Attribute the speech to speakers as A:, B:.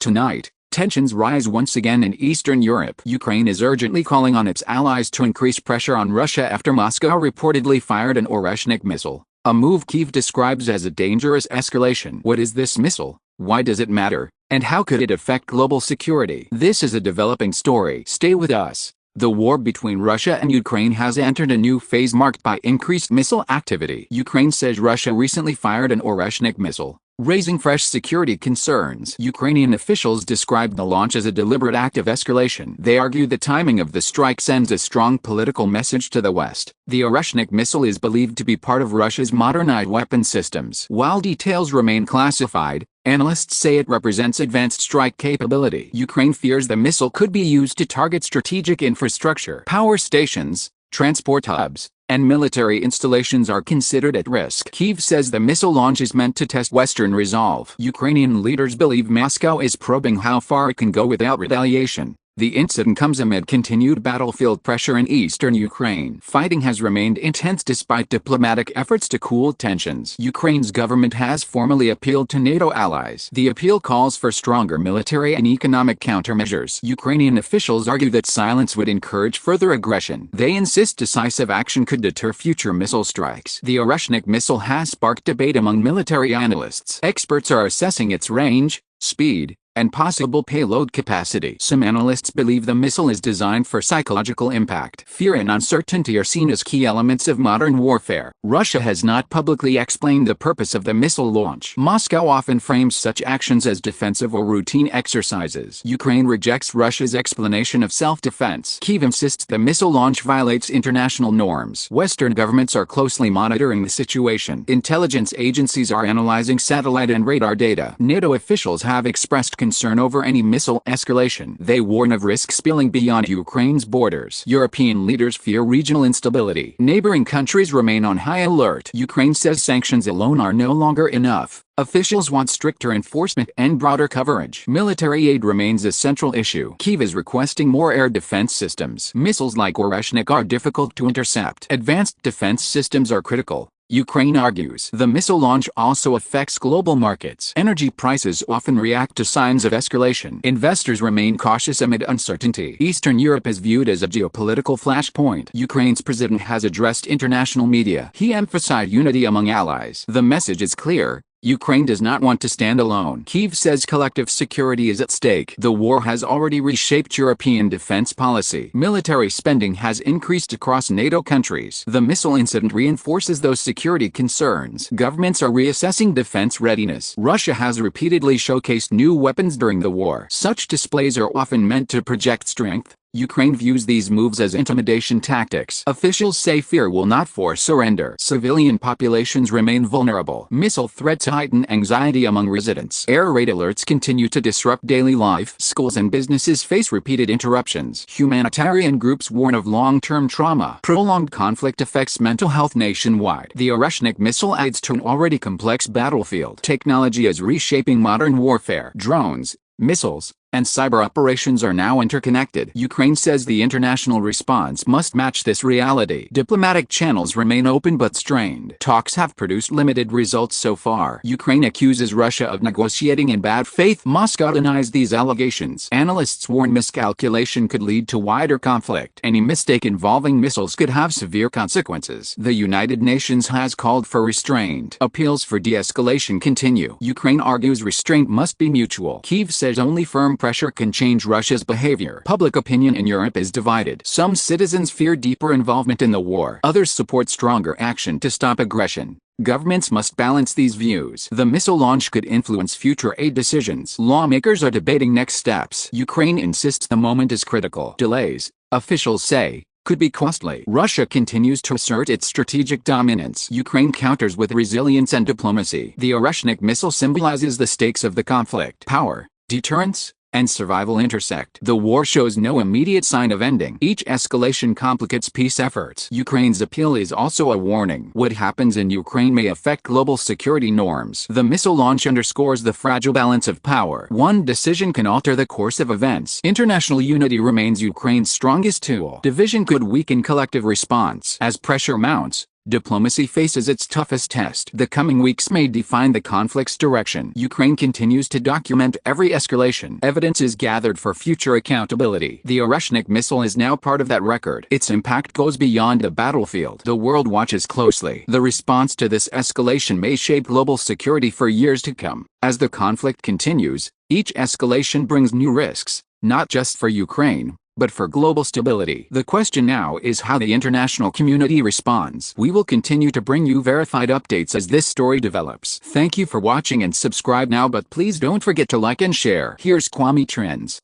A: Tonight, tensions rise once again in Eastern Europe. Ukraine is urgently calling on its allies to increase pressure on Russia after Moscow reportedly fired an Oreshnik missile, a move Kyiv describes as a dangerous escalation. What is this missile? Why does it matter? And how could it affect global security? This is a developing story. Stay with us. The war between Russia and Ukraine has entered a new phase marked by increased missile activity. Ukraine says Russia recently fired an Oreshnik missile, raising fresh security concerns. Ukrainian officials described the launch as a deliberate act of escalation. They argue the timing of the strike sends a strong political message to the West. The Oreshnik missile is believed to be part of Russia's modernized weapon systems. While details remain classified, analysts say it represents advanced strike capability. Ukraine fears the missile could be used to target strategic infrastructure. Power stations, transport hubs, and military installations are considered at risk. Kyiv says the missile launch is meant to test Western resolve. Ukrainian leaders believe Moscow is probing how far it can go without retaliation. The incident comes amid continued battlefield pressure in eastern Ukraine. Fighting has remained intense despite diplomatic efforts to cool tensions. Ukraine's government has formally appealed to NATO allies. The appeal calls for stronger military and economic countermeasures. Ukrainian officials argue that silence would encourage further aggression. They insist decisive action could deter future missile strikes. The Oreshnik missile has sparked debate among military analysts. Experts are assessing its range, speed, and possible payload capacity. Some analysts believe the missile is designed for psychological impact. Fear and uncertainty are seen as key elements of modern warfare. Russia has not publicly explained the purpose of the missile launch. Moscow often frames such actions as defensive or routine exercises. Ukraine rejects Russia's explanation of self-defense. Kyiv insists the missile launch violates international norms. Western governments are closely monitoring the situation. Intelligence agencies are analyzing satellite and radar data. NATO officials have expressed concern over any missile escalation. They warn of risks spilling beyond Ukraine's borders. European leaders fear regional instability. Neighboring countries remain on high alert. Ukraine says sanctions alone are no longer enough. Officials want stricter enforcement and broader coverage. Military aid remains a central issue. Kyiv is requesting more air defense systems. Missiles like Oreshnik are difficult to intercept. Advanced defense systems are critical, Ukraine argues. The missile launch also affects global markets. Energy prices often react to signs of escalation. Investors remain cautious amid uncertainty. Eastern Europe is viewed as a geopolitical flashpoint. Ukraine's president has addressed international media. He emphasized unity among allies. The message is clear. Ukraine does not want to stand alone. Kyiv says collective security is at stake. The war has already reshaped European defense policy. Military spending has increased across NATO countries. The missile incident reinforces those security concerns. Governments are reassessing defense readiness. Russia has repeatedly showcased new weapons during the war. Such displays are often meant to project strength. Ukraine views these moves as intimidation tactics. Officials say fear will not force surrender. Civilian populations remain vulnerable. Missile threats heighten anxiety among residents. Air raid alerts continue to disrupt daily life. Schools and businesses face repeated interruptions. Humanitarian groups warn of long-term trauma. Prolonged conflict affects mental health nationwide. The Oreshnik missile adds to an already complex battlefield. Technology is reshaping modern warfare. Drones, missiles, and cyber operations are now interconnected. Ukraine says the international response must match this reality. Diplomatic channels remain open but strained. Talks have produced limited results so far. Ukraine accuses Russia of negotiating in bad faith. Moscow denies these allegations. Analysts warn miscalculation could lead to wider conflict. Any mistake involving missiles could have severe consequences. The United Nations has called for restraint. Appeals for de-escalation continue. Ukraine argues restraint must be mutual. Kyiv says only firm pressure can change Russia's behavior. Public opinion in Europe is divided. Some citizens fear deeper involvement in the war. Others support stronger action to stop aggression. Governments must balance these views. The missile launch could influence future aid decisions. Lawmakers are debating next steps. Ukraine insists the moment is critical. Delays, officials say, could be costly. Russia continues to assert its strategic dominance. Ukraine counters with resilience and diplomacy. The Oreshnik missile symbolizes the stakes of the conflict. Power, deterrence, and survival intersect. The war shows no immediate sign of ending. Each escalation complicates peace efforts. Ukraine's appeal is also a warning. What happens in Ukraine may affect global security norms. The missile launch underscores the fragile balance of power. One decision can alter the course of events. International unity remains Ukraine's strongest tool. Division could weaken collective response. As pressure mounts, Diplomacy faces its toughest test. The coming weeks may define the conflict's direction. Ukraine continues to document every escalation. Evidence is gathered for future accountability. The Oreshnik missile is now part of that record. Its impact goes beyond the battlefield. The world watches closely. The response to this escalation may shape global security for years to come. As the conflict continues, each escalation brings new risks, not just for Ukraine, but for global stability. The question now is how the international community responds. We will continue to bring you verified updates as this story develops. Thank you for watching and subscribe now, but please don't forget to like and share. Here's Quami Trendz.